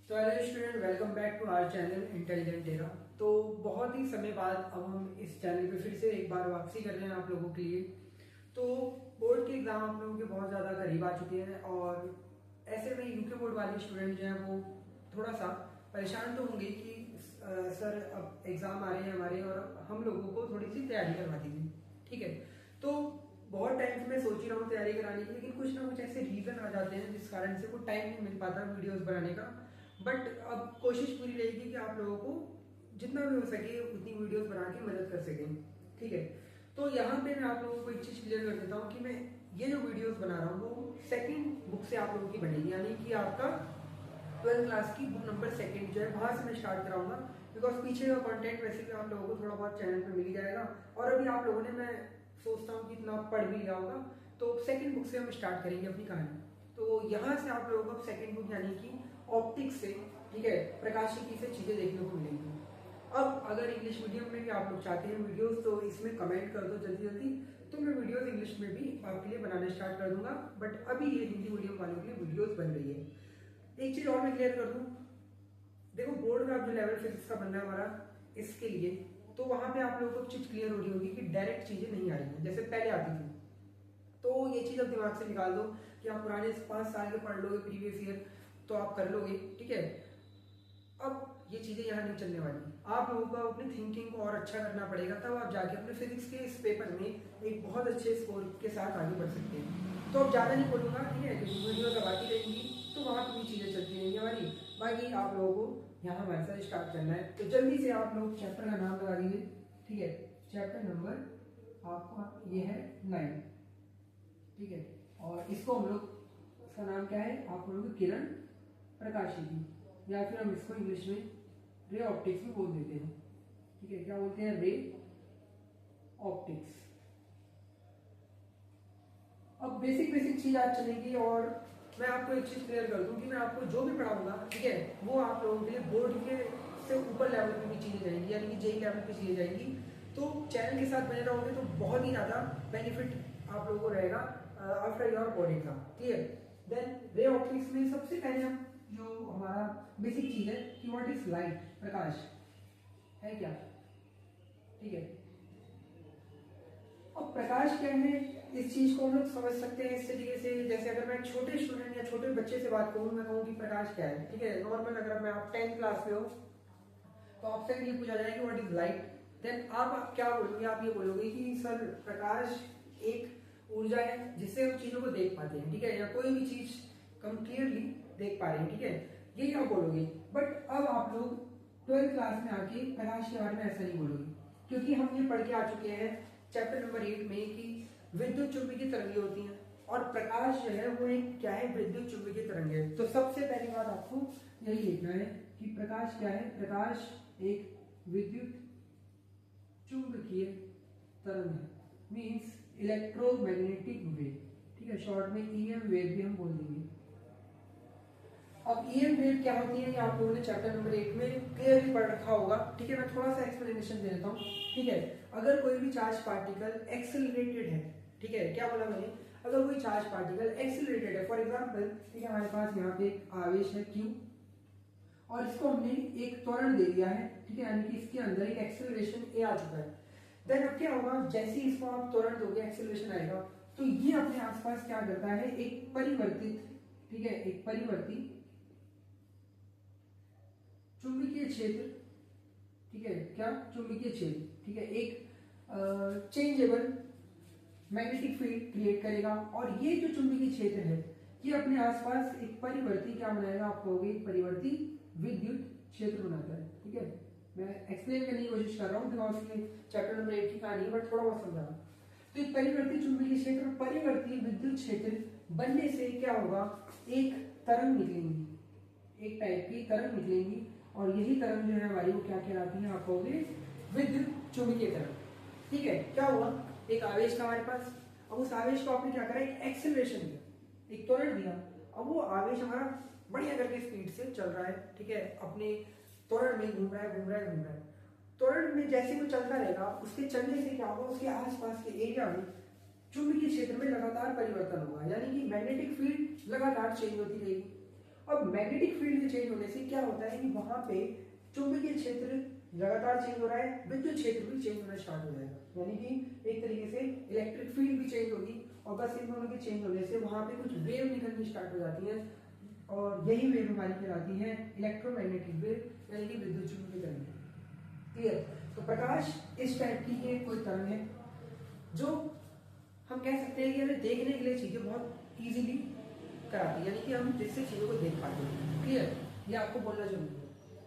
तो hello student, welcome back to our channel intelligent era. तो बहुत ही समय बाद अब हम इस चैनल पे फिर से एक बार वापसी कर रहे हैं आप लोगों के लिए। तो बोर्ड के एग्जाम आप लोगों के बहुत ज़्यादा करीब आ चुके हैं और ऐसे में यूके बोर्ड वाले स्टूडेंट जो हैं वो थोड़ा सा परेशान तो होंगे कि सर अब एग्ज़ाम आ रहे हैं हमारे और अब हम लोगों को थोड़ी सी तैयारी करवा दीजिए। ठीक है, तो बहुत टाइम से मैं सोच ही रहा हूँ तैयारी कराने की, लेकिन कुछ ना कुछ ऐसे रीज़न आ जाते हैं जिस कारण से वो टाइम नहीं मिल पाता वीडियोस बनाने का। बट अब कोशिश पूरी रहेगी कि आप लोगों को जितना भी हो सके उतनी वीडियोस बना के मदद कर सकें। ठीक है, तो यहाँ पे मैं आप लोगों को एक चीज़ क्लियर कर देता हूँ कि मैं ये जो वीडियोस बना रहा हूँ वो सेकंड बुक से आप लोगों की बनेगी, यानी कि आपका 12th क्लास की बुक नंबर सेकंड जो है वहाँ से मैं स्टार्ट कराऊंगा। बिकॉज पीछे का कंटेंट वैसे भी आप लोगों को थोड़ा बहुत चैनल पे मिल ही जाएगा और अभी आप लोगों ने, मैं सोचता हूँ कि इतना पढ़ भी लिया होगा, तो सेकंड बुक से हम स्टार्ट करेंगे अपनी कहानी। तो यहाँ से आप लोगों को सेकंड बुक यानी कि ऑप्टिक्स से, ठीक है, प्रकाशिकी से चीज़ें देखने को मिलेंगी। अब अगर इंग्लिश मीडियम में भी आप लोग चाहते हैं वीडियोस तो इसमें कमेंट कर दो जल्दी जल्दी, तो मैं वीडियोस इंग्लिश में भी आपके लिए बनाना स्टार्ट कर दूंगा। बट अभी ये हिंदी मीडियम वालों के लिए वीडियोस बन रही है। एक चीज़ और मैं क्लियर कर दूं, देखो बोर्ड का जो लेवल फिजिक्स का बनना है हमारा इसके लिए, तो वहां पे आप लोगों को चीज क्लियर हो रही होगी कि डायरेक्ट चीजें नहीं आ रही हैं जैसे पहले आती थी। तो ये चीज अब दिमाग से निकाल दो कि आप पुराने 5 साल के पढ़ लोगे प्रीवियस ईयर तो आप कर लोगे। ठीक है, अब ये चीजें यहाँ नहीं चलने वाली। आप लोगों को अपनी थिंकिंग को और अच्छा करना पड़ेगा, तब आप जाके अपने फिजिक्स के इस पेपर में एक बहुत अच्छे स्कोर के साथ आगे बढ़ सकते हैं। तो अब ज़्यादा नहीं बोलूँगा, ठीक है, क्योंकि वीडियो जब आती रहेंगी तो वहाँ पर भी चीज़ें चलती रहेंगी हमारी। बाकी आप लोगों को यहाँ हमारे साथ स्टार्ट करना है, तो जल्दी से आप लोग चैप्टर का नाम लगा दीजिए। ठीक है, चैप्टर नंबर आपका ये है 9। ठीक है, और इसको हम लोग, इसका नाम क्या है आप लोगों को, किरण प्रकाशिकी, या फिर हम इसको इंग्लिश में रे ऑप्टिक्स में बोल देते हैं। ठीक है, क्या बोलते हैं, रे ऑप्टिक्स। अब बेसिक बेसिक चीज आज चलेगी और मैं आपको एक चीज क्लियर कर दूं कि मैं आपको जो भी पढ़ाऊंगा, ठीक है, वो आप लोगों के लिए बोर्ड के से ऊपर लेवल पे भी चीजें जाएंगी, यानी कि जेई लेवल पे चीजें जाएंगी। तो चैनल के साथ बने रहोगे तो बहुत ही ज्यादा बेनिफिट आप लोगों को रहेगा after your board exam. Clear? Then ray optics में सबसे पहले हम जो हमारा बेसिक चीज है कि व्हाट इज लाइट, प्रकाश है क्या। ठीक है, अब प्रकाश क्या है इस चीज को हम लोग समझ सकते हैं इस तरीके से, जैसे अगर मैं छोटे स्टूडेंट या छोटे बच्चे से बात करूं, मैं कहूँ कि प्रकाश क्या है। ठीक है, नॉर्मल अगर मैं आप 10th क्लास में हो तो आपसे ये पूछा जाए कि व्हाट इज लाइट, देन आप क्या बोलोगे, आप ये बोलोगे कि सर प्रकाश एक ऊर्जा है जिससे हम चीजों को देख पाते हैं। ठीक है, या कोई भी चीज हम क्लियरली देख पा रहे हैं। ठीक है, यही आप बोलोगे। बट अब आप लोग 12th क्लास में आके प्रकाश के बारे में ऐसा नहीं बोलोगे, क्योंकि हम ये पढ़ के आ चुके हैं चैप्टर नंबर 8 में कि विद्युत चुंबकीय तरंगें होती हैं और प्रकाश जो है वो एक क्या है, विद्युत चुंबकीय तरंग है। तो सबसे पहली बात आपको यही लिखना है कि प्रकाश क्या है, प्रकाश एक विद्युत चुंबकीय तरंग है, मींस इलेक्ट्रोमैग्नेटिक वेव। ठीक है, शॉर्ट में ईएम वेव भी हम बोल देंगे। अब ईएम वेव क्या होती है ये आप लोगों ने चैप्टर नंबर 8 में क्लियरली पढ़ रखा होगा। ठीक है, मैं थोड़ा सा एक्सप्लेनेशन दे देता हूँ। ठीक है, अगर कोई भी चार्ज पार्टिकल एक्सेलरेटेड है, ठीक है, क्या बोला मैंने, अगर कोई चार्ज पार्टिकल एक्सेलरेटेड है, फॉर एग्जांपल, ठीक है, हमारे पास यहाँ पे आवेश है Q और इसको हमने एक त्वरण दे दिया है। ठीक है, यानी कि इसके अंदर एक एक्सेलरेशन A आ चुका है। देन अब क्या होगा, जैसे ही इसको आप त्वरण दोगे, एक्सेलरेशन आएगा, तो ये अपने आसपास क्या करता है, एक परिवर्तित, ठीक है, एक परिवर्ती चुंबकीय क्षेत्र, ठीक है, क्या चुंबकीय क्षेत्र, ठीक है, एक चेंजेबल मैग्नेटिक फील्ड क्रिएट करेगा और ये जो चुंबकीय क्षेत्र है ये अपने आसपास एक परिवर्ती क्या बनाएगा, आप कहोगे एक परिवर्ती विद्युत क्षेत्र बनाता है। ठीक है, मैं एक्सप्लेन करने की कोशिश कर रहा हूँ बिकॉज ये चैप्टर नंबर 8 की कहानी है, बट थोड़ा बहुत समझा रहा हूँ। तो एक परिवर्ती चुंबकीय क्षेत्र, परिवर्ती विद्युत क्षेत्र बनने से क्या होगा, एक तरंग निकलेंगी, एक टाइप की तरंग निकलेंगी और यही तरंग जो है हमारी वो क्या कहलाती है, आप कहोगे विद्युत चुंबकीय तरंग। ठीक है, क्या हुआ, एक आवेश था हमारे पास, अब उस आवेश को आपने क्या करा, एक एक्सेलरेशन दिया, एक त्वरण दिया। अब वो आवेश हमारा बढ़िया करके स्पीड से चल रहा है। ठीक है, अपने त्वरण में घूम रहा है घूम रहा है घूम रहा है। त्वरण में जैसे वो चलता रहेगा, उसके चलने से क्या होगा, उसके आसपास के एरिया में चुंबकीय क्षेत्र में लगातार परिवर्तन होगा, यानी कि मैग्नेटिक फील्ड लगातार चेंज होती रहेगी। अब मैग्नेटिक फील्ड के चेंज होने से क्या होता है कि वहां पे चुंबकीय क्षेत्र लगातार चेंज हो रहा है, विद्युत क्षेत्र भी चेंज होना स्टार्ट हो जाएगा, यानी कि एक तरीके से इलेक्ट्रिक फील्ड भी चेंज होगी। और बस इन दोनों के चेंज होने से वहां पे कुछ वेव निकलनी स्टार्ट हो जाती है, और यही वेव हमारी कहलाती है इलेक्ट्रोमैग्नेटिक वेव, यानी कि विद्युत चुंबकीय तरंग। क्लियर? तो प्रकाश इस टाइप की ये कोई तरंग है जो हम कह सकते हैं कि हमें देखने के लिए चीजें बहुत इजीली कराती है, यानी कि हम जिससे चीजों को देख पाते हैं। क्लियर? ये आपको बोलना जरूरी है।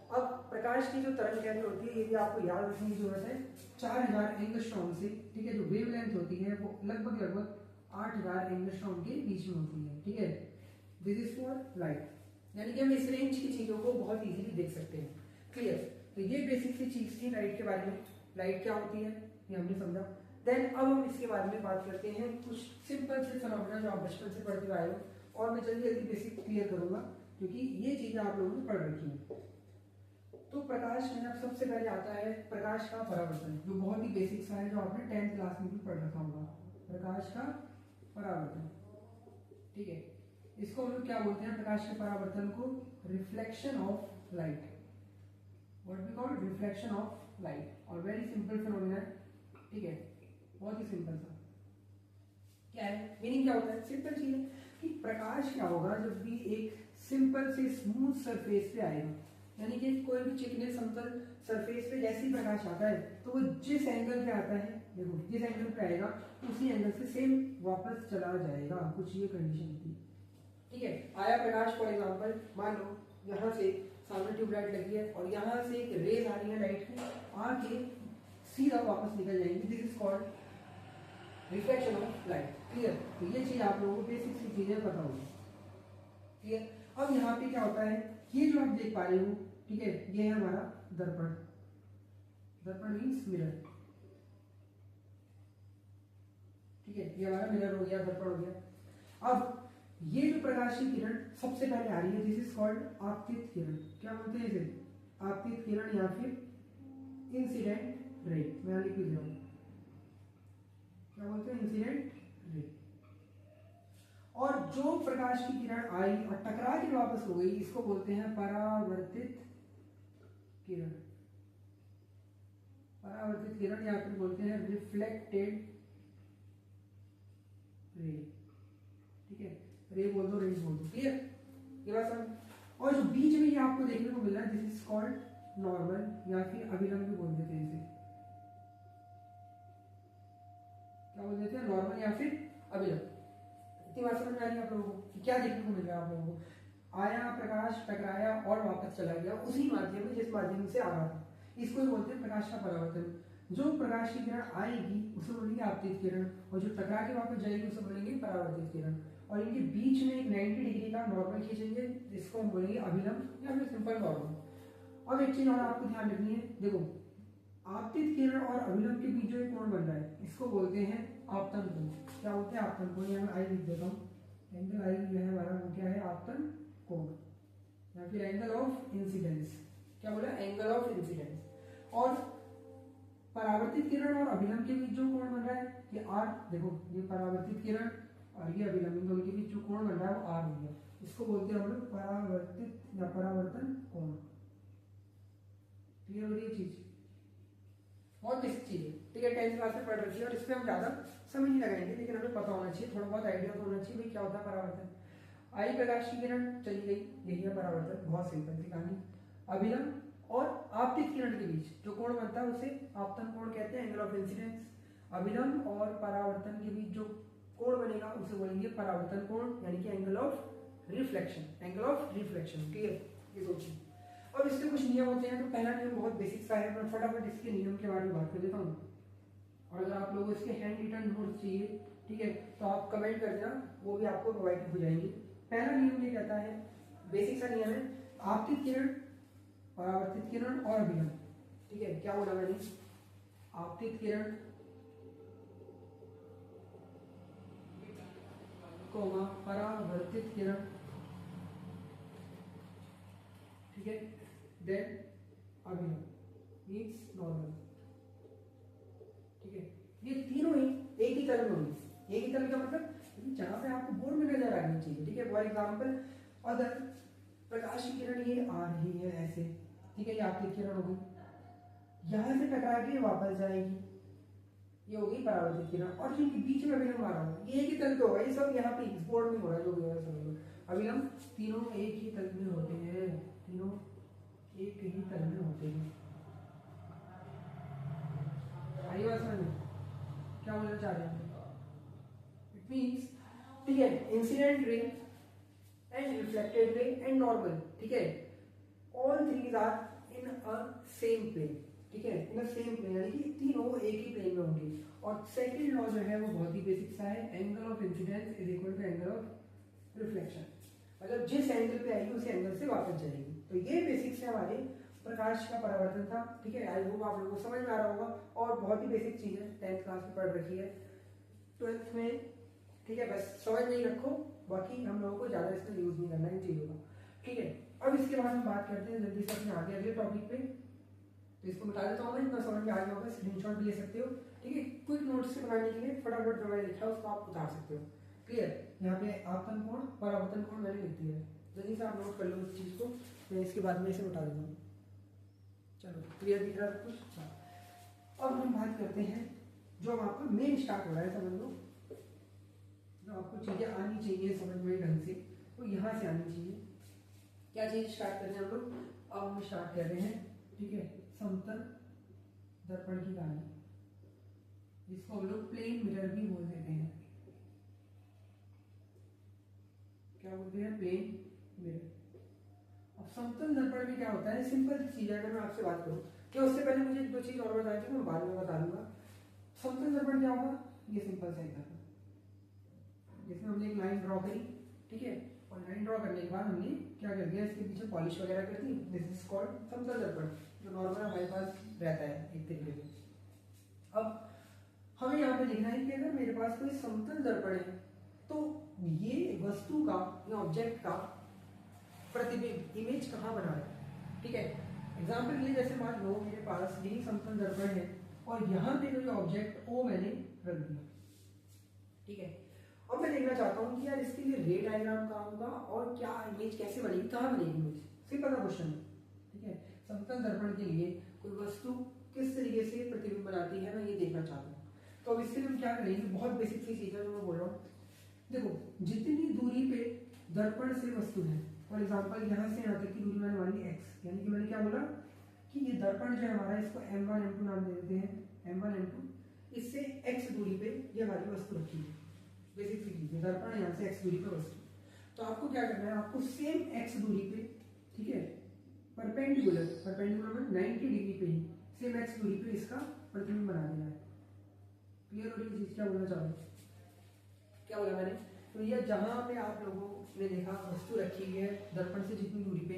अब प्रकाश की जो तरंग दैर्घ्य होती है, यदि आपको याद रखने की जरूरत है, 4000 एंगस्ट्रॉम से, ठीक है, जो वेवलेंथ होती है वो लगभग 8000 एंगस्ट्रॉम के बीच में होती है। ठीक है, दिस इज फॉर लाइट, यानी कि हम इस रेंज की चीजों को बहुत इजीली देख सकते हैं। क्लियर? तो ये बेसिक सी चीज थी लाइट के बारे में। लाइट क्या होती है ये हमने समझा। देन अब हम इसके बारे में बात करते हैं कुछ सिंपल से फिनोमेना जो आप बचपन से पढ़ते आए हो, और मैं जल्दी जल्दी बेसिक क्लियर करूंगा क्योंकि ये चीजें आप लोगों ने पढ़ रखी हैं। तो प्रकाश में अब सबसे पहले आता है प्रकाश का परावर्तन, जो बहुत ही बेसिक सा है, जो आपने 10th क्लास में भी पढ़ रखा होगा। प्रकाश का परावर्तन, ठीक है, इसको हम लोग क्या बोलते हैं? प्रकाश के परावर्तन को reflection of light, what we call reflection of light. और वेरी सिंपल फिनोमेना है, ठीक है, बहुत ही सिंपल सा। क्या है मीनिंग? क्या होता है? सिंपल चीज है कि प्रकाश क्या होगा जब भी एक सिंपल से स्मूथ सरफेस पे आएगा, यानी कि कोई भी चिकने समतल सरफेस पे जैसे ही प्रकाश आता है तो वो जिस एंगल पे आता है, देखो जिस एंगल पे आएगा उसी एंगल से सेम वापस चला जाएगा, कुछ ये कंडीशन थी। ठीक है, आया प्रकाश फॉर एग्जांपल, मान लो यहाँ से सामने ट्यूबलाइट लगी है और यहाँ से एक रेज आ रही है लाइट की, आके सीधा वापस निकल जाएंगी। This is called reflection of light. Clear? तो ये चीज आप लोगों को बेसिक सी चीजें पता होगी। क्लियर? अब यहाँ पे क्या होता है, ये जो आप देख पा रहे हो, ठीक है, ये है हमारा दर्पण। दर्पण मीन्स मिरर, ठीक है, ये हमारा मिरर हो गया, दर्पण हो गया। अब ये जो प्रकाश की किरण सबसे पहले आ रही है, दिस इज कॉल्ड आपतित किरण। क्या बोलते हैं इसे? आपतित किरण या फिर इंसिडेंट रे। मैं लिख रहा हूं, क्या बोलते हैं? Incident ray. और जो प्रकाश की किरण आई और टकरा के वापस हो गई, इसको बोलते हैं परावर्तित किरण। परावर्तित किरण या फिर बोलते हैं रिफ्लेक्टेड रे। ठीक है, रे बोल दो, रेज बोल दो। क्लियर? ये बात समझ। और जो बीच में ये आपको देखने को मिल रहा है, दिस इज कॉल्ड नॉर्मल या फिर अभिलंब भी बोल देते हैं इसे। क्या बोल देते हैं? नॉर्मल या फिर अभिलंब। इतनी बात समझ में आ रही है आप लोगों को कि क्या देखने को मिल रहा है आप लोगों को? आया प्रकाश, टकराया और वापस चला गया उसी माध्यम में जिस माध्यम से आ रहा था। इसको ही बोलते हैं प्रकाश का परावर्तन। जो प्रकाश की किरण आएगी उसे बोलेंगे आपतित किरण, और जो टकरा के वापस जाएगी उसे बोलेंगे परावर्तित किरण। और इनके बीच में एक 90 डिग्री का नॉर्मल खींचेंगे, जिसको हम बोलेंगे अभिलंब या फिर सिंपल नॉर्मल। अब एक चीज और आपको ध्यान रखनी है, देखो आपतित किरण और अभिलंब के बीच जो एक कोण बन रहा है, इसको बोलते हैं आपतन कोण। क्या बोलते हैं? आपतन कोण। यहाँ मैं आई लिख देता हूँ, एंगल आई जो है हमारा वो क्या है? आपतन कोण या फिर एंगल ऑफ इंसिडेंस। क्या बोला? Angle of incidence. और परावर्तित किरण और अभिलंब के बीच जो कोण बन रहा है, ये आर। देखो ये परावर्तित किरण और ये अभिलंब, इन दोनों के बीच जो कोण बन रहा है वो आर हो गया। इसको बोलते हैं हम लोग परावर्तित या परावर्तन कोण। क्लियर हो रही है चीज? बहुत बेसिक चीज है, ठीक है, 10th क्लास में पढ़ रखी है और इस पर हम ज्यादा समय नहीं लगाएंगे, लेकिन हमें पता होना चाहिए, थोड़ा बहुत आइडिया तो होना चाहिए भाई क्या होता है परावर्तन। आई प्रकाश की किरण चली गई, यही है परावर्तन। बहुत सिंपल सी कहानी। अभिलंब और आपतित किरण के बीच जो कोण बनता है उसे आपतन कोण कहते हैं, एंगल ऑफ इंसिडेंस। अभिलंब और परावर्तन के बीच जो कोण बनेगा उसे बोलेंगे परावर्तन कोण, यानी कि angle of reflection. Angle of reflection. Clear? ये दो चीज। और इसके कुछ नियम होते हैं। तो पहला नियम बहुत बेसिक सा है, मैं फटाफट इसके नियम के बारे में बात कर देता हूँ। और अगर आप लोगों को इसके हैंड रिटन नोट्स चाहिए, ठीक है, तो आप कमेंट कर देना, वो भी आपको प्रोवाइड हो जाएंगे। पहला नियम ये कहता है, बेसिक सा नियम है, आपतित किरण, परावर्तित किरण और अभिलंब। ठीक है, क्या बोला मैंने? आपतित किरण कोमा परावर्तित किरण, ठीक है, देन अभिलंब मीन्स नॉर्मल। ठीक है, ये तीनों ही एक ही तरह में होंगे। एक ही तरह का मतलब जहां पे आपको बोर्ड में नजर आनी चाहिए। ठीक है, फॉर एग्जाम्पल अगर प्रकाश की किरण ये आ रही है ऐसे, ठीक है, ये आपकी किरण होगी, यहाँ से टकरा के वापस जाएगी, ये होगी परावर्तित किरण। और जो बीच में अभिलंब आ रहा होगा ये एक ही तल पे होगा, ये सब यहाँ पे बोर्ड में हो रहा है, जो भी हो रहा है समझ लो। अभिलंब तीनों एक ही तल में होते हैं, तीनों एक ही तल में होते हैं। आई बात समझ में? क्या बोलना चाह रहे हैं? इट मीन्स, ठीक है, incident ray and reflected ray and normal, ठीक है, all threes are in a same plane, ठीक है, इन अ सेम प्लेन, यानी कि तीनों एक ही प्लेन में होंगे। और सेकंड लॉ जो है वो बहुत ही बेसिक सा है, angle of incidence is equal to angle of reflection, मतलब जिस एंगल पे आएगी उसी एंगल से वापस जाएगी। तो ये बेसिक्स है हमारे प्रकाश का परावर्तन था, ठीक है। आई होप आप लोगों को समझ में आ रहा होगा, और बहुत ही बेसिक चीज है, 10th क्लास में पढ़ रखी है, 12th में, ठीक है, बस समझ नहीं रखो, बाकी हम लोगों को ज्यादा इसका यूज नहीं करना इन चीजों का, ठीक है। अब इसके बाद हम बात करते हैं जल्दी से अपने आगे अगले टॉपिक पे, तो इसको बता देता हूँ मैं, इतना समझ में आ गया होगा, स्क्रीनशॉट भी ले सकते हो, ठीक है। क्विक नोट्स से बनाने के लिए फटाफट जो मैंने लिखा है उसको आप उतार सकते हो, क्लियर। यहाँ पे आपतन कोण परावर्तन कोण मैंने लिख दिया है, जल्दी से आप नोट कर लो इस चीज को, मैं इसके बाद में इसे उठा देता हूँ। चलो क्लियर दिख रहा है कुछ। अब हम बात करते हैं जो अब आपका मेन स्टार्ट हो रहा है, समझ लो, जो आपको चीजें आनी चाहिए समझ में ढंग से, तो यहाँ से आनी चाहिए। क्या चीज स्टार्ट कर रहे हैं हम लोग? अब हम स्टार्ट कर रहे हैं, ठीक है, समतल दर्पण की कहानी, जिसको हम लोग प्लेन मिरर भी बोल देते हैं। क्या बोलते हैं? Plane mirror. अब समतल दर्पण में क्या होता है? सिंपल चीज है, अगर मैं आपसे बात करूं, क्या उससे पहले मुझे दो चीज और बताई थी, मैं बाद में बता दूंगा। समतल दर्पण क्या होगा? ये सिंपल सा दर्पण, जिसमें हमने एक लाइन ड्रॉ करी, ठीक है, और लाइन ड्रॉ करने के बाद हमने क्या कर दिया, इसके पीछे पॉलिश वगैरह कर दी, दिस इज कॉल्ड समतल दर्पण, जो नॉर्मल हमारे पास रहता है एक तरीके से। अब हमें यहाँ पे देखना है कि अगर मेरे पास कोई समतल दर्पण है तो ये वस्तु का या ऑब्जेक्ट का प्रतिबिंब, इमेज कहाँ बना रहा है, ठीक है। एग्जाम्पल के लिए जैसे मान लो मेरे पास यही समतल दर्पण है और यहाँ पे कोई ऑब्जेक्ट ओ मैंने रख दिया, ठीक है। अब मैं देखना चाहता हूँ कि यार इसके लिए रे डायग्राम कहाँ होगा और क्या इमेज कैसे बनेगी, कहाँ बनेगी इमेज, सिंपल सा क्वेश्चन है, ठीक है। समतल दर्पण के लिए कोई वस्तु किस तरीके से प्रतिबिंब बनाती है, मैं ये देखना चाहता हूँ। तो अब इसके लिए हम क्या करेंगे, बहुत बेसिक सी चीज है जो मैं बोल रहा हूँ। देखो, जितनी दूरी पे दर्पण से वस्तु है, फॉर एग्जाम्पल यहाँ से यहाँ तक की दूरी मैंने मानी x, यानी कि मैंने क्या बोला कि ये दर्पण जो है हमारा, इसको m1 m2 नाम दे देते हैं, m1 m2, इससे x दूरी पे ये हमारी वस्तु रखी है, बेसिक सी चीज है, दर्पण यहाँ से x दूरी पे वस्तु। तो आपको क्या करना है, आपको सेम x दूरी पे, ठीक है, परपेंडिकुलर, परपेंडिकुलर में 90 डिग्री पे ही सेम x दूरी पे इसका प्रतिबिंब बना देना है। क्लियर हो रही चीज? क्या बोलना चाह रहे हैं? क्या बोला मैंने? तो ये जहां पे आप लोगों ने देखा वस्तु रखी हुई है दर्पण से जितनी दूरी पे,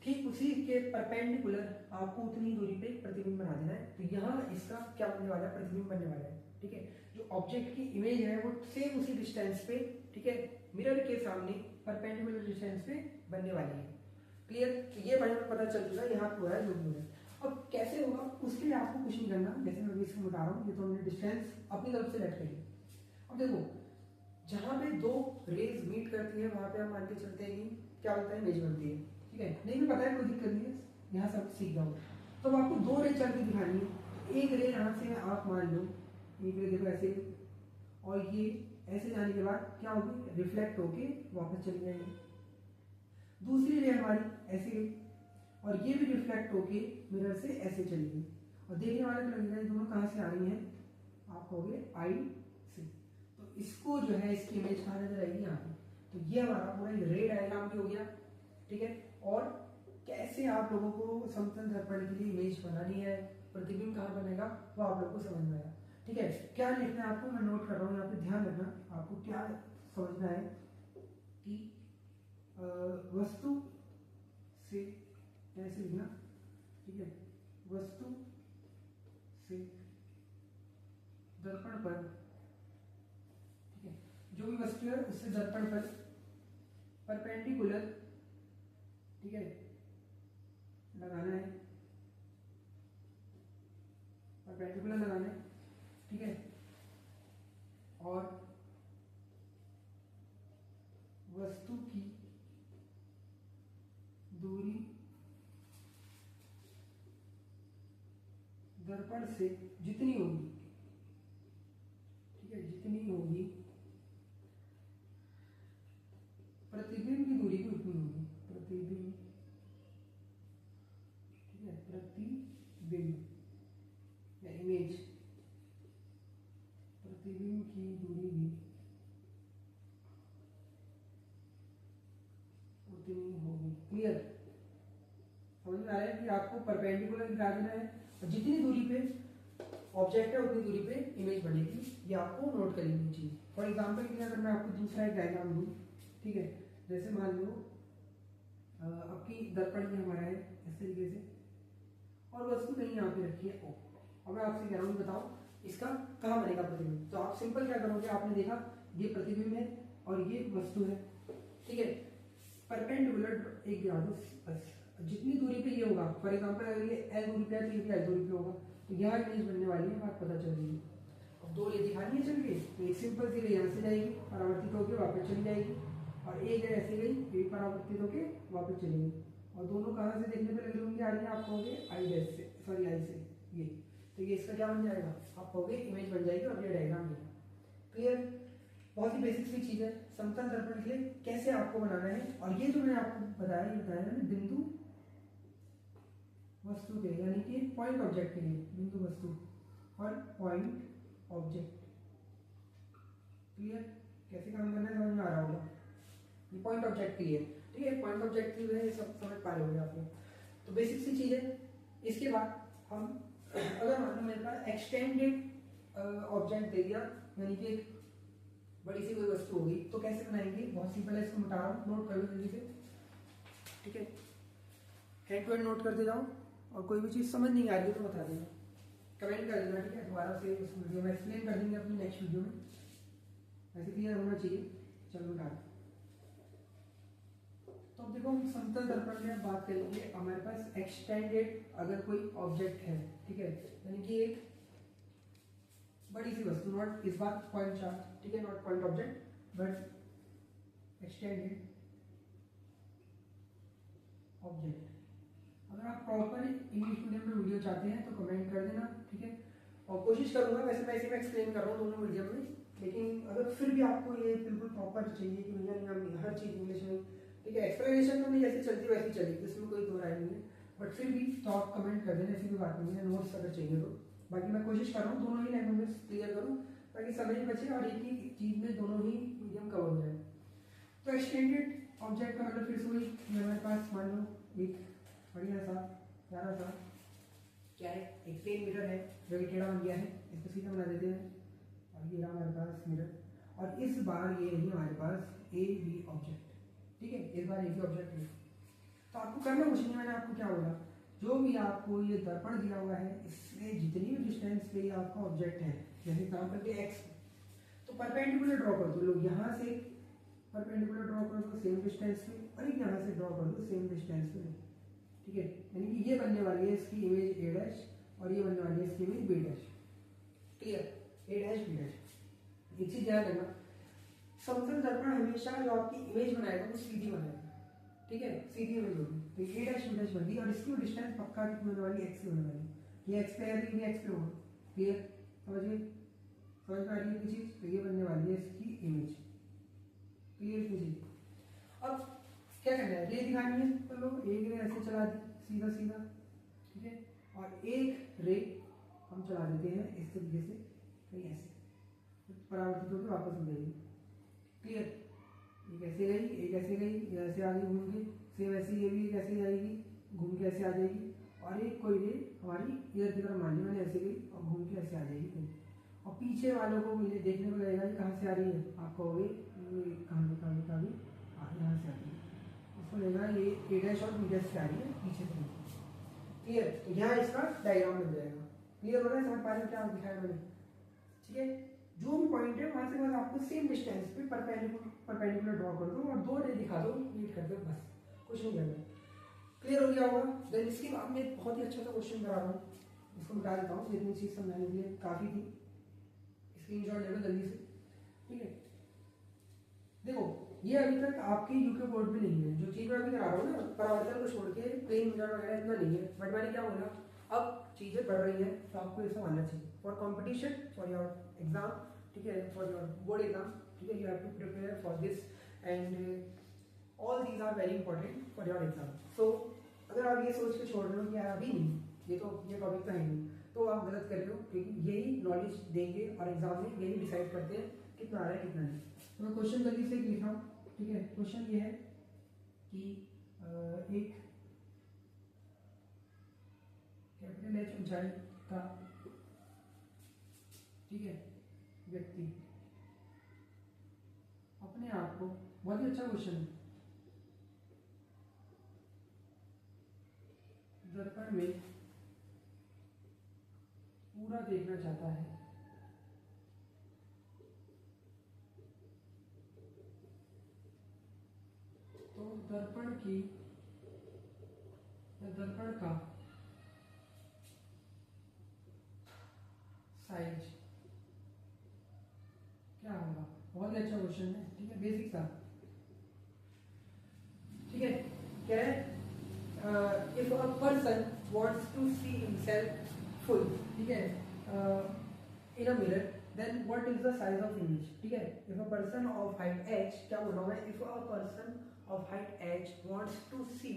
ठीक उसी के परपेंडिकुलर आपको उतनी दूरी पे प्रतिबिंब बना देना है। तो यहाँ इसका क्या बनने वाला है, प्रतिबिंब बनने वाला है, ठीक है। जो ऑब्जेक्ट की इमेज है वो सेम उसी डिस्टेंस पे, ठीक है, मिरर के सामने परपेंडिकुलर डिस्टेंस पे बनने वाली है। क्लियर? तो ये भाई पता चल चुका यहाँ पे हो रहा है, जो भी हो रहा है। अब कैसे होगा उसके लिए आपको कुछ नहीं करना, जैसे मैं इसको बता रहा हूँ, ये तो हमने डिस्टेंस अपनी तरफ से लेट करी। अब देखो, जहाँ पे दो रेज मीट करती है वहां पे हम मान के चलते हैं कि क्या बनता है, इमेज बनती है, ठीक है। नहीं भी पता है, कोई दिक्कत नहीं है, यहाँ सब सीख जाओ। तो अब आपको दो रे चल के दिखानी है। एक रे यहाँ से आप मान लो, एक रे देखो ऐसे, और ये ऐसे जाने के बाद क्या होगी, रिफ्लेक्ट होके वापस चली जाएगी। दूसरी रे हमारी ऐसे गई और ये भी रिफ्लेक्ट होके मिरर से ऐसे चली गई, और देखने वाले को लगेगा ये दोनों कहाँ से आ रही हैं, आप कहोगे आई से। तो इसको जो है, इसकी इमेज कहाँ नजर आएगी, यहाँ पे। तो ये हमारा पूरा रे डायग्राम भी हो गया, ठीक है। और कैसे आप लोगों को समतल दर्पण के लिए इमेज बनानी है, प्रतिबिंब कहाँ बनेगा, वो आप लोगों को समझ में आया, ठीक है। क्या लिखना है आपको, मैं नोट कर रहा हूँ यहाँ पे, ध्यान रखना आपको क्या समझना है कि वस्तु से ऐसे लिखना, ठीक है, वस्तु से दर्पण पर, ठीक है, जो भी वस्तु है उससे दर्पण पर परपेंडिकुलर, ठीक है, लगाना है, परपेंडिकुलर लगाना है, ठीक है। और वस्तु की दूरी दर्पण से जितनी होगी, ठीक है, जितनी होगी प्रतिबिंब की दूरी भी उतनी होगी, प्रतिबिंब, ठीक है, प्रतिबिंब या इमेज, प्रतिबिंब की दूरी भी उतनी होगी। क्लियर? समझ में आ रहा है कि आपको परपेंडिकुलर गिरा देना है और जितनी दूरी पे ऑब्जेक्ट है उतनी दूरी पे इमेज बनेगी, ये आपको नोट करनी चाहिए। फॉर एग्जांपल के लिए अगर मैं आपको दूसरा एक डायग्राम दूँ, ठीक है, जैसे मान लो आपकी दर्पण में हमारा है इस तरीके से और वस्तु कहीं यहाँ पे रखी है ओ, और मैं आपसे कह रहा हूँ बताओ इसका कहाँ बनेगा प्रतिबिंब। तो आप सिंपल क्या करोगे, आपने देखा ये प्रतिबिंब है और ये वस्तु है, ठीक है, परपेंडिकुलर एक गिरा दो बस, जितनी दूरी पे ये होगा, फॉर एग्जांपल अगर ये एल दूरी पे है तो ये भी एल दूरी पे होगा, तो यहाँ इमेज बनने वाली है, बात पता चल रही है। अब दो रे दिखानी है चल के, तो एक सिंपल सी रे यहाँ से जाएगी, परावर्तित होकर वापस चली जाएगी, और एक रे ऐसे गई, ये भी परावर्तित होकर वापस चलेगी, और दोनों कहाँ से देखने पे लगे होंगे, आ रही है आप कहोगे आई डैश से, सॉरी आई से, ये तो ये इसका क्या बन जाएगा, आप कहोगे इमेज बन जाएगी और ये डायग्राम है। क्लियर? बहुत ही बेसिक सी चीज है। समतल दर्पण के लिए कैसे आपको बनाना है, और ये जो मैंने आपको बताया, ये बताया मैंने बिंदु वस्तु के, यानी कि पॉइंट ऑब्जेक्ट के लिए, बिंदु वस्तु और पॉइंट ऑब्जेक्ट। क्लियर? कैसे काम करना है समझ में आ रहा होगा। ये पॉइंट ऑब्जेक्ट के लिए, ठीक है, पॉइंट ऑब्जेक्ट के लिए सब समझ पा रहे होंगे आप लोग। तो बेसिक सी चीज है। इसके बाद हम अगर मान लो मेरे पास एक्सटेंडेड ऑब्जेक्ट दे दिया, यानी कि एक बड़ी सी कोई वस्तु होगी, तो कैसे बनाएंगे, बहुत सिंपल है, इसको मिटा रहा हूँ, नोट कर लो जल्दी से, ठीक है, हैंड टू हैंड नोट करते जाओ, और कोई भी चीज़ समझ नहीं आ रही है तो बता देना, कमेंट कर देना, ठीक है, दोबारा से उस वीडियो में एक्सप्लेन कर देंगे अपनी नेक्स्ट वीडियो में, ऐसे क्लियर होना चाहिए। चलो डाल। तो अब देखो हम समतल दर्पण में बात करेंगे, हमारे पास एक्सटेंडेड अगर कोई ऑब्जेक्ट है, ठीक है, यानी कि एक बड़ी सी वस्तु, नॉट इस बार पॉइंट चार्ज, ठीक है, not point object but extended object. अगर आप प्रॉपर इंग्लिश मीडियम में वीडियो चाहते हैं तो कमेंट कर देना, ठीक है, और कोशिश करूंगा, वैसे मैं इसी में एक्सप्लेन कर रहा हूँ दोनों मीडियम में, लेकिन अगर फिर भी आपको ये बिल्कुल प्रॉपर चाहिए कि भैया नहीं हम हर चीज़ इंग्लिश में, ठीक है, एक्सप्लेनेशन तो नहीं जैसे चलती वैसी चलेगी, इसमें कोई दो राय नहीं है, बट फिर भी तो आप कमेंट कर देना, ऐसी कोई बात नहीं है, नोट्स अगर चाहिए तो। बाकी मैं कोशिश कर रहा हूँ दोनों ही लैंग्वेजेस क्लियर करूँ ताकि समय बचे और एक ही चीज़ में दोनों ही मीडियम कवर हो जाए। तो एक्सटेंडेड ऑब्जेक्ट का मतलब फिर से वही, हमारे पास मान लो एक बढ़िया सा प्यारा सा क्या है, एक प्लेन मिरर है जो कि टेढ़ा बन गया है, इसको सीधा बना देते हैं, और ये रहा हमारे पास मिरर, और इस बार ये है हमारे पास ए बी ऑब्जेक्ट, ठीक है, इस बार ए बी ऑब्जेक्ट है। तो आपको करना कुछ नहीं, मैंने आपको क्या बोला, जो भी आपको ये दर्पण दिया हुआ है इसमें जितनी भी डिस्टेंस पे आपका ऑब्जेक्ट है, जैसे एग्जाम्पल के एक्स, तो परपेंडिकुलर ड्रॉ कर दो, लोग यहाँ से परपेंडिकुलर ड्रॉ कर दो सेम डिस्टेंस पे, और एक यहाँ से ड्रॉ कर दो सेम डिस्टेंस पे, ठीक है, यानी कि ये बनने वाली है इसकी इमेज ए डैश और ये बनने वाली है इसकी इमेज बी डैश। क्लियर? ए डैश बी डैश। एक चीज ध्यान रखना, समतल दर्पण हमेशा जो आपकी इमेज बनाएगा वो सीधी बनाएगा, ठीक है, सीधी इमेज होगी, तो ए डैश बी डैश बनती है, और इसकी डिस्टेंस पक्का कितनी होने वाली है, एक्स से होने वाली है, ये एक्स पे है तो ये एक्स पे होगा। क्लियर? समझिए, समझ में आ रही है चीज, तो ये बनने वाली है इसकी इमेज। क्लियर चीज? अब क्या करना है, रे दिखानी है, तो लोग एक रे ऐसे चला दी सीधा सीधा, ठीक है, और एक रे हम चला देते हैं इस तरीके से कहीं ऐसे, परावर्तित होकर वापस हो जाएगी। क्लियर? ये कैसे गई, एक ऐसे गई, ये ऐसे आगे घूम के, सेम ऐसे ये भी कैसे जाएगी, घूम के ऐसे आ जाएगी, और एक कोई रे हमारी इधर की तरफ मान ली मैंने, ऐसे गई और घूम के ऐसे आ जाएगी कहीं, और पीछे वालों को मुझे देखने को लगेगा ये कहाँ से आ रही है, आप कहोगे कहाँ यहाँ से आ रही है, उसको लगेगा ये ए डैश और बी डैश से आ रही है पीछे से। क्लियर? तो यहाँ इसका डायग्राम बन जाएगा। क्लियर हो रहा है, समझ पा रहे हैं क्या दिखाया मैंने, ठीक है, जो भी पॉइंट है वहां से बस आपको सेम डिस्टेंस पे परपेंडिकुलर ड्रॉ कर दो और दो रे दिखा दो, रीड कर दो, बस कुछ नहीं करना। क्लियर हो गया होगा? देन इसके बाद मैं बहुत ही अच्छा सा क्वेश्चन करा रहा हूँ, इसको मिटा देता हूँ, जितनी चीज समझाने के लिए काफी थी, स्क्रीनशॉट ले लो जल्दी से, ठीक है। देखो ये अभी तक आपके यूके बोर्ड में नहीं है, जो चीज़ मैं अभी करा रहा हूँ ना, परावर्तन को छोड़ के प्लेन मिरर वगैरह इतना नहीं है। बट मैंने क्या बोला, अब चीज़ें बढ़ रही हैं तो आपको ये सब आना चाहिए for competition, for your exam, ठीक है, फॉर योर बोर्ड एग्जाम, ठीक है। You have to prepare for this and all these are very important for your exam. So अगर आप ये सोच के छोड़ रहे हो कि यार अभी नहीं, ये टॉपिक तो है नहीं, तो आप गलत कर रहे हो, क्योंकि यही नॉलेज देंगे और एग्जाम में यही डिसाइड करते हैं कितना आ रहा है कितना नहीं। तो मैं क्वेश्चन जल्दी से लिखा हूँ, ठीक है। क्वेश्चन ये है कि एक कैपिटल एच ऊंचाई का, ठीक है, व्यक्ति अपने आप को, बहुत ही अच्छा क्वेश्चन है, दर्पण में पूरा देखना चाहता है, तो दर्पण की या दर्पण का साइज क्या होगा। बहुत ही अच्छा क्वेश्चन है, ठीक है, बेसिक सा, ठीक है। क्या है, if a person wants to see himself full, ठीक है, in a mirror, then what is the size of image, ठीक है। if a person of height h, क्या बोल रहा हूँ मैं, if a person of height h wants to see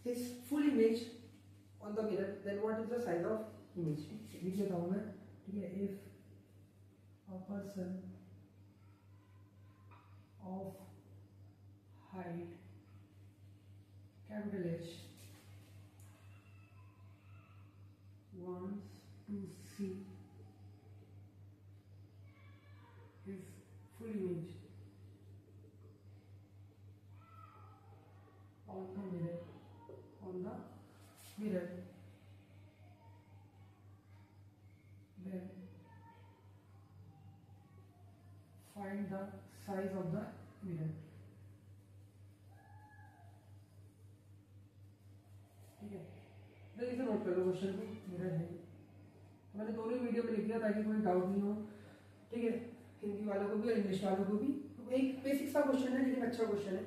his full image on the mirror, then what is the size of image, लिख लेता हूँ मैं, ठीक है। if a person of height capital H wants to see his full image on the mirror, then find the size of the mirror, ठीक है। जल्दी से नोट कर लो क्वेश्चन को, मिरर है, मैंने दोनों वीडियो में लिख दिया ताकि कोई डाउट नहीं हो, ठीक है, हिंदी वालों को भी और इंग्लिश वालों को भी। तो एक बेसिक सा क्वेश्चन है लेकिन अच्छा क्वेश्चन है।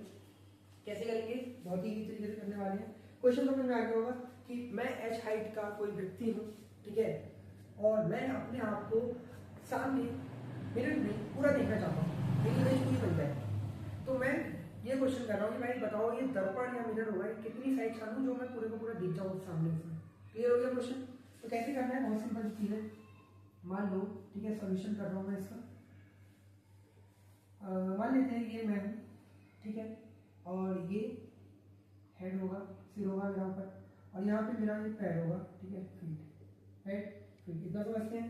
कैसे करेंगे, बहुत ही इजी तरीके से करने वाले हैं। क्वेश्चन समझ में आ गया होगा कि मैं एच हाइट का कोई व्यक्ति हूँ, ठीक है, और मैं अपने आप को सामने मिरर में पूरा देखना चाहता हूँ, मेरी इमेज पूरी बन जाए। तो मैं ये क्वेश्चन कर रहा हूँ कि भाई बताओ ये दर्पण या मिरर होगा, कितनी साइड चाहूँ जो मैं पूरे को पूरा दिख जाऊँ सामने से। क्लियर हो गया क्वेश्चन। तो कैसे करना है, बहुत सिंपल चीज़ है। मान लो, ठीक है, सॉल्यूशन कर रहा हूँ मैं इसका। मान लेते हैं ये मैं हूँ, ठीक है, और ये हेड होगा, सिर होगा मेरा ऊपर, और यहाँ पे मेरा ये पैर होगा, ठीक है, फीट, हेड फीट, इतना समझते हैं,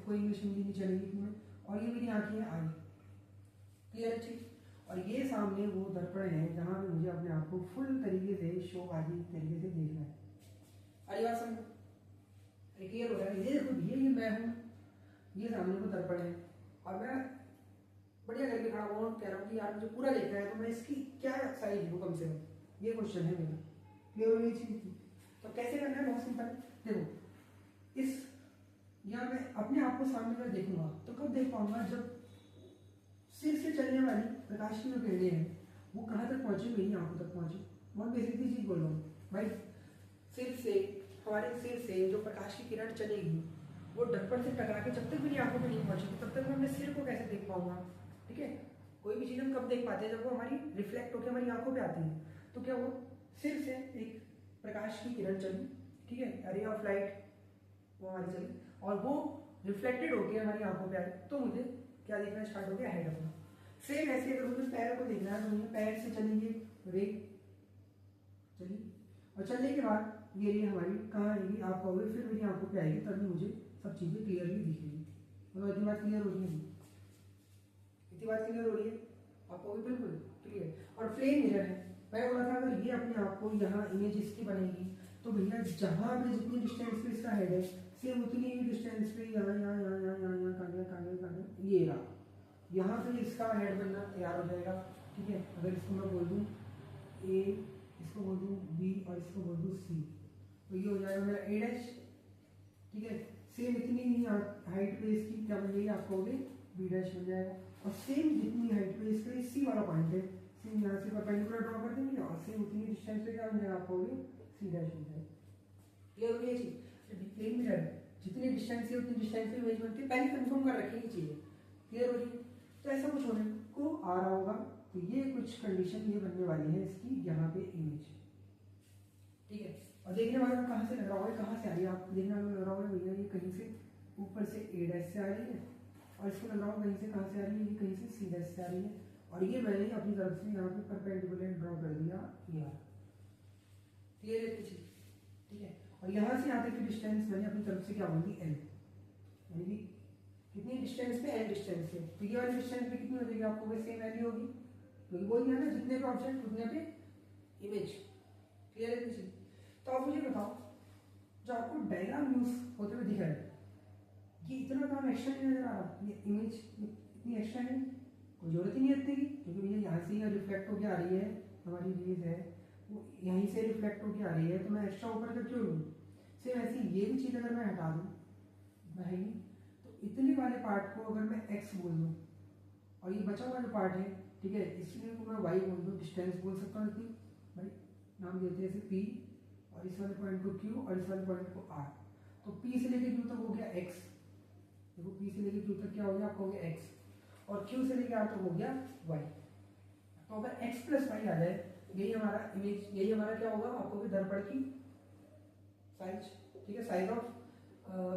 कोई इंग्लिश हिंदी नहीं चलेगी इसमें। और ये मेरी आँखें हैं, आई। क्लियर, ठीक। और ये सामने वो दर्पण है जहाँ पे मुझे अपने आप को फुल तरीके से शो आदि तरीके से देखना है। अरे बात समझो, क्लियर हो रहा है। ये देखो, ये मैं हूँ, ये सामने को दर्पण है, और मैं बढ़िया करके खड़ा हुआ हूँ, कह रहा हूँ कि यार मुझे पूरा देखना है, तो मैं इसकी क्या साइज लूँ कम से कम, ये क्वेश्चन है मेरा। क्लियर हो गई चीज। तो कैसे करना है, बहुत सिंपल। देखो, इस या मैं अपने आप को सामने में देखूंगा तो कब देख पाऊंगा, जब सिर से चलने वाली प्रकाश की जो किरणें हैं वो कहाँ तक पहुंचे, मेरी आंखों तक पहुंचे। बहुत बेसिक सी चीज बोल रहा हूँ भाई, सिर से, हमारे सिर से जो प्रकाश की किरण चलेगी वो दर्पण से टकरा के जब तक मेरी आंखों में नहीं पहुंचेगी तब तक मैं अपने सिर को कैसे देख पाऊंगा। ठीक है, कोई भी चीज़ हम कब देख पाते हैं, जब वो हमारी रिफ्लेक्ट होकर हमारी आंखों पे आती है। तो क्या वो सिर से एक प्रकाश की किरण चली, ठीक है, रे ऑफ लाइट वो हमारी चली, और वो रिफ्लेक्टेड होकर हमारी आंखों पे आई, तो मुझे क्या देखना स्टार्ट हो गया, हेड अपना। सेम ऐसे अगर मुझे पैर को देखना है तो मुझे पैर से चलेंगे, रे चली, और चलने के बाद ये रे हमारी कहाँ आएगी, आप कहोगे फिर मेरी आंखों पे आएगी, तभी मुझे सब चीज़ें क्लियरली दिखेगी। मतलब इतनी बात क्लियर हो रही है, इतनी बात क्लियर हो रही है, आप कहोगे बिल्कुल क्लियर। और प्लेन मिरर है, मैं बोला था अगर ये अपने आप को यहाँ इमेज इसकी बनेगी तो भैया जहाँ पे जितनी डिस्टेंस पे इसका हेड है सेम उतनी ही डिस्टेंस पे यहाँ यहाँ यहाँ यहाँ यहाँ यहाँ कहाँ ये रहा, यहाँ पे इसका हेड बनना तैयार हो जाएगा। ठीक है, अगर इसको मैं बोल दूँ ए, इसको बोल दूँ बी और इसको बोल दूँ सी, तो ये हो जाएगा मेरा ए डैश। ठीक है, सेम इतनी ही हाइट पे इसकी क्या बन जाएगी, आप कहोगे बी डैश बन जाएगा। और सेम जितनी हाइट पे इसका सी वाला पॉइंट है, सेम यहाँ से परपेंडिकुलर ड्रॉ कर देंगे और सेम उतनी डिस्टेंस पे क्या बन जाएगा आपको सी डैश मिल जाएगा। क्लियर हो गया चीज? प्लेन मिरर जितनी डिस्टेंस है उतनी डिस्टेंस पे इमेज बनती है, पहले कंफर्म कर रखनी चाहिए। क्लियर हो रही है? तो ऐसा कुछ होने को आ रहा होगा, तो ये कुछ कंडीशन ये बनने वाली है इसकी यहाँ पे इमेज। ठीक है, और देखने वाले को कहाँ से लग रहा होगा, कहाँ से आ रही है, आपको देखने वाले को लग रहा होगा भैया ये कहीं से ऊपर से ए डैश से आ रही है, और इसको लग रहा होगा कहीं से कहाँ से आ रही है, ये कहीं से सी डैश से आ रही है, और ये मैंने अपनी तरफ से यहाँ पे परपेंडिकुलर ड्रॉ कर दिया यार। क्लियर है कुछ? ठीक है, और यहाँ से यहाँ तक की डिस्टेंस मैंने अपनी तरफ से क्या होगी एल, यानी कि कितनी डिस्टेंस पे एल डिस्टेंस है, तो ये वाली डिस्टेंस पे कितनी हो जाएगी आपको वैसे सेम वैल्यू होगी, क्योंकि बोल दिया ना जितने पे ऑब्जेक्ट उतने पे इमेज। क्लियर है कुछ? तो आप मुझे बताओ जो आपको डायग्राम यूज होते हुए दिख रहा है, ये इतना काम एक्स्ट्रा नहीं नजर आ रहा, ये इमेज इतनी एक्स्ट्रा नहीं, कोई जरूरत ही नहीं इतनी की, क्योंकि भैया यहाँ से ही रिफ्लेक्ट होकर आ रही है, हमारी रेज है वो यहीं से रिफ्लेक्ट होकर आ रही है, तो मैं एक्स्ट्रा ऊपर तक क्यों लूँ? सेम ऐसे ये भी चीज़ अगर मैं हटा दूँ भाई, तो इतने वाले पार्ट को अगर मैं एक्स बोल दूँ और ये बचा हुआ जो पार्ट है, ठीक है, इसलिए को मैं वाई बोल दूँ, डिस्टेंस बोल सकता हूँ इतनी, भाई नाम देते हैं इसे पी, और इस वाले पॉइंट को क्यू और इस वाले पॉइंट को आर, तो पी से लेके क्यू तक हो गया एक्स, देखो पी से लेके क्यू तक क्या हो गया आपका हो गया एक्स, और क्यू से लेके आर तक हो गया वाई। तो अगर एक्स प्लस वाई आ जाए, यही हमारा इमेज, यही हमारा क्या होगा आपको भी दर्पण की साइज, ठीक है, साइज ऑफ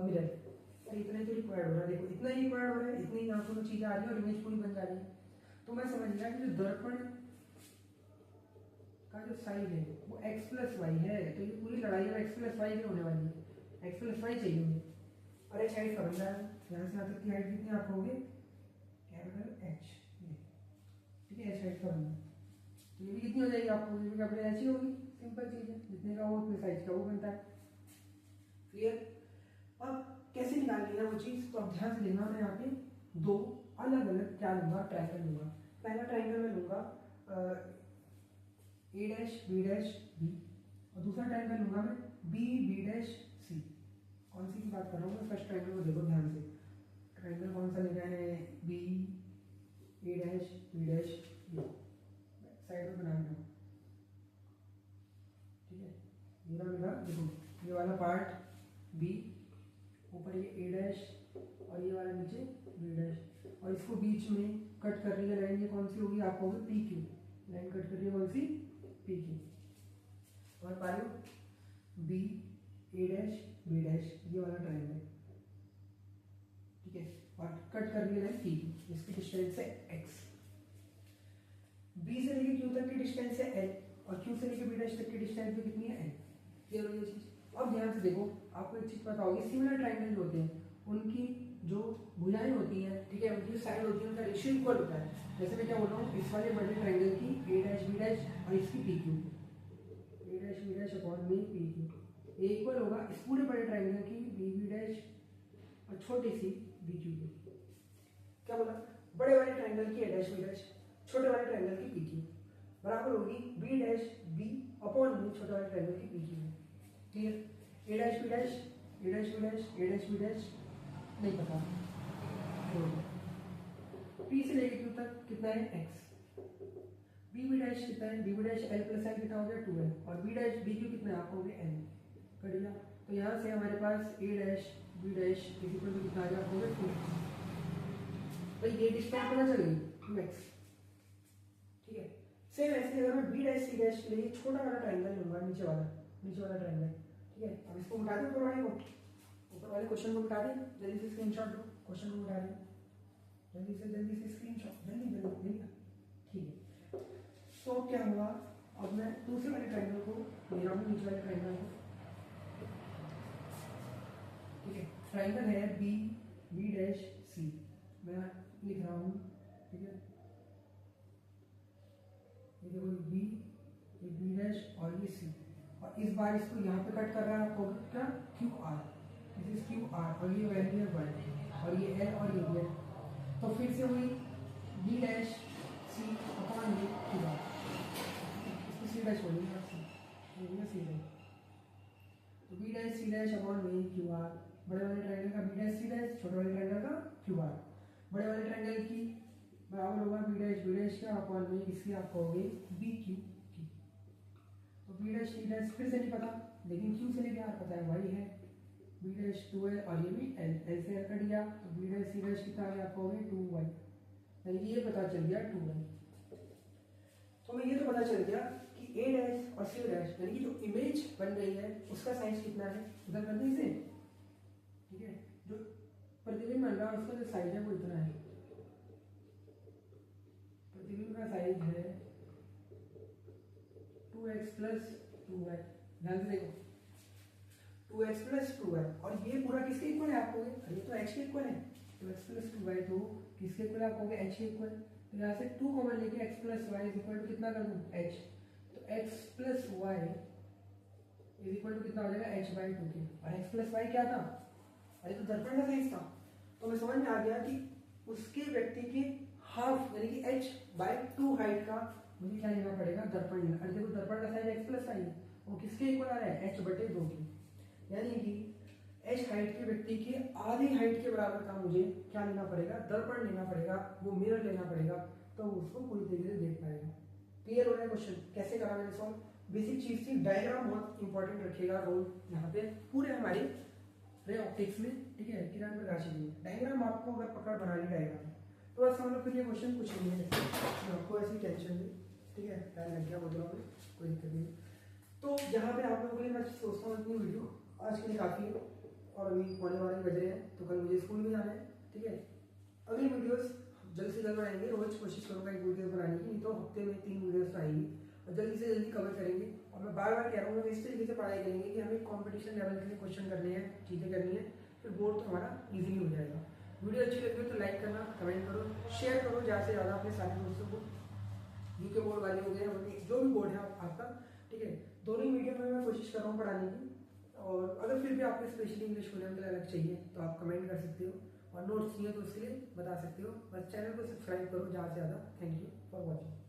मिरर। तो इतना ही तो रिक्वायर्ड हो रहा है, देखो इतना ही रिक्वायर्ड हो रहा है, इतनी यहाँ दोनों चीजें आ रही है और इमेज पूरी बन जा रही है। तो मैं समझ गया कि जो दर्पण का जो साइज है वो x प्लस वाई है, तो ये पूरी लड़ाई में x प्लस वाई की होने वाली है, x प्लस वाई चाहिए मुझे, और h हाइट का बन रहा है, यहाँ से यहाँ तक की हाइट कितनी आप कहोगे कैपिटल H, ठीक है, h हाइट का बनना, तो ये भी कितनी हो जाएगी आपको, ये भी कैपिटल H ही होगी, सिंपल चीज है, जितने का वो उतने साइज का वो बनता है। क्लियर? अब कैसे निकालनी है वो चीज, तो अब ध्यान से देखना, मैं यहाँ पे दो अलग अलग क्या लूंगा, ट्रायंगल लूंगा। पहला ट्रायंगल में लूंगा ए डैश बी डैश बी, और दूसरा ट्रायंगल लूंगा मैं बी बी डैश सी। कौन सी की बात कर रहा हूँ मैं, फर्स्ट ट्रायंगल को देखो ध्यान से, ट्रायंगल कौन सा लेना है, B A dash B dash B, side में बना लेना, ठीक है, मेरा मेरा देखो ये वाला पार्ट बी, ऊपर ये ए डैश और ये वाला नीचे बी डैश, और इसको बीच में कट कर रही है लाइन, ये कौन सी होगी आपको होगी पी क्यू, लाइन कट कर रही है कौन सी पी क्यू, और पा रहे हो B A dash B dash ये वाला ट्रायंगल, ठीक है, और कट कर रही है लाइन पी क्यू, इसकी डिस्टेंस है एक्स, बी से लेके क्यू तक की डिस्टेंस है एल, और क्यू से लेके बी डैश तक की डिस्टेंस भी कितनी है एल। क्लियर हो ये चीज? अब ध्यान से देखो, आपको एक चीज पता होगी, सिमिलर ट्रायंगल जो होते हैं उनकी जो भुजाएं होती हैं, ठीक है, उनकी साइड होती है, उनका रेशियो इक्वल होता है। जैसे मैं क्या बोल रहा हूँ, इस वाले बड़े ट्रायंगल की ए डैश बी डैश और इसकी पी क्यू, ए डैश बी डैश अपॉन में पी क्यू, ए इक्वल होगा इस पूरे बड़े ट्रायंगल की बी बी डैश और छोटी सी बी क्यू की। क्या बोला? बड़े वाले ट्रायंगल की ए डैश बी डैश, छोटे वाले ट्रायंगल की पी क्यू बराबर होगी बी डैश बी अपॉन में छोटे वाले ट्रायंगल की पी क्यू। क्लियर? ए डैश बी डैश, ए डैश बी डैश, ए डैश बी डैश नहीं पता, पी से लेके क्यू तक कितना है एक्स, बी बी डैश कितना है, B B dash L plus L कितना हो गया 2 एल, और बी डैश बी क्यू कितना है आपको हो गया एल, कट गया। तो यहाँ से हमारे पास A dash B dash equal to कितना आ गया आपको हो गया 2x, तो ये डिस्टेंस पता चल गई 2x, ठीक है। सेम ऐसे अगर मैं बी डैश सी डैश के लिए छोटा वाला ट्रायंगल लूंगा, नीचे वाला ट्रायंगल, ठीक है, अब इसको उठा दें ऊपर वाले को, ऊपर वाले क्वेश्चन को उठा दें, जल्दी से स्क्रीनशॉट लो, क्वेश्चन को उठा दें, जल्दी से स्क्रीनशॉट, जल्दी, ठीक है। तो क्या हुआ, अब मैं दूसरे वाले ट्रायंगल को ले रहा हूँ, नीचे वाले ट्रायंगल को, ठीक है, ट्रायंगल है बी बी डैश सी, मैं लिख रहा हूँ, ठीक है, ये देखो बी डैश और ये सी, और इस बार इसको यहाँ पे कट कर रहा है आपको क्या Q R, this is Q R, और ये वैल्यू है 1 और ये एल और ये भी है, तो फिर से वही बी डैश सी अपॉन ये क्यू आर, इसको सी डैश बोलेंगे सी डैश, तो B dash C dash upon में क्यू आर, बड़े वाले ट्रायंगल का बी डैश सी डैश, छोटे वाले ट्रायंगल का क्यू आर, बड़े वाले ट्रायंगल की बराबर होगा बी डैश का अपॉन में इसकी आप कहोगे बी क्यू की। तो बी डैश टी डैश फिर से नहीं पता, लेकिन क्यू से लेके आप पता है वाई है, बी डैश 2 है और ये भी एल से कट गया, तो बी डैश सी डैश कितना आ गया आप कहोगे 2y, यानी कि ये पता चल गया 2y। तो हमें ये तो पता चल गया कि ए डैश और सी डैश यानी कि जो इमेज बन रही है उसका साइज कितना है, उधर कर दीजिए, ठीक है। जो प्रतिबिंब बन रहा है उसका जो साइज है वो इतना है, प्रतिबिंब का साइज है 2x प्लस 2y, ध्यान से देखो 2x प्लस 2y, और ये पूरा किसके इक्वल है आप कहोगे, अरे तो h के इक्वल है, 2x प्लस 2y तो किसके इक्वल है आप कहोगे h के इक्वल। तो यहाँ से 2 कॉमन लेके x plus y is equal to कितना कर दूँ h, तो x plus y is equal to कितना हो जाएगा h बाई 2 के, और x प्लस वाई क्या था, अरे तो दर्पण का साइज था। तो हमें समझ में आ गया कि उसके व्यक्ति के हाफ यानी कि h बाई 2 हाइट का मुझे क्या लेना पड़ेगा, दर्पण लेना। अरे देखो दर्पण का साइज x प्लस वाई है, वो किसके इक्वल आ रहा है h बटे 2 की, यानी कि h हाइट के व्यक्ति की आधी हाइट के बराबर का मुझे क्या लेना पड़ेगा, दर्पण लेना पड़ेगा, वो मिरर लेना पड़ेगा, तो उसको पूरी तरीके से देख पाएगा। क्लियर हो रहा है क्वेश्चन कैसे करा मैंने सॉल्व। बेसिक चीज थी, डायग्राम बहुत इंपॉर्टेंट रखिएगा रोल यहाँ पे पूरे हमारे रे ऑप्टिक्स में, ठीक है, किरण प्रकाश में डायग्राम आपको अगर पकड़ बना ली डायग्राम तो बस हम लोग फिर ये क्वेश्चन कुछ नहीं है, आपको ऐसी टेंशन नहीं, ठीक है, टाइम लग गया बोलो में कोई दिक्कत नहीं। तो यहाँ पे आप लोगों के लिए मैं सोचता हूँ इतनी वीडियो आज के लिए काफ़ी है, और अभी 9:15 बज रहे हैं तो कल मुझे स्कूल में जाना है, ठीक है। अगली वीडियोस जल्द से जल्द बनाएंगे, रोज कोशिश करूँगा एक वीडियो बनाने की, नहीं तो हफ्ते में 3 वीडियोस तो आएंगी, और जल्दी से जल्दी कवर करेंगे। और मैं बार बार कह रहा हूँ इस तरीके से पढ़ाई करेंगे कि हमें कॉम्पिटिशन लेवल के लिए क्वेश्चन करने हैं, चीज़ें करनी है, फिर बोर्ड तो हमारा ईजिली हो जाएगा। वीडियो अच्छी लगी हो तो लाइक करना, कमेंट करो, शेयर करो ज़्यादा से ज़्यादा अपने सारे दोस्तों को, यूके बोर्ड वाले हो गए, जो भी बोर्ड है आपका, ठीक है। दोनों मीडियम में मैं कोशिश कर रहा हूँ पढ़ाने की, और अगर फिर भी आपको स्पेशली इंग्लिश मीडियम के लिए अलग चाहिए तो आप कमेंट कर सकते हो, और नोट्स चाहिए तो उसके लिए बता सकते हो। बस चैनल को सब्सक्राइब करो ज़्यादा से ज़्यादा। Thank you for watching.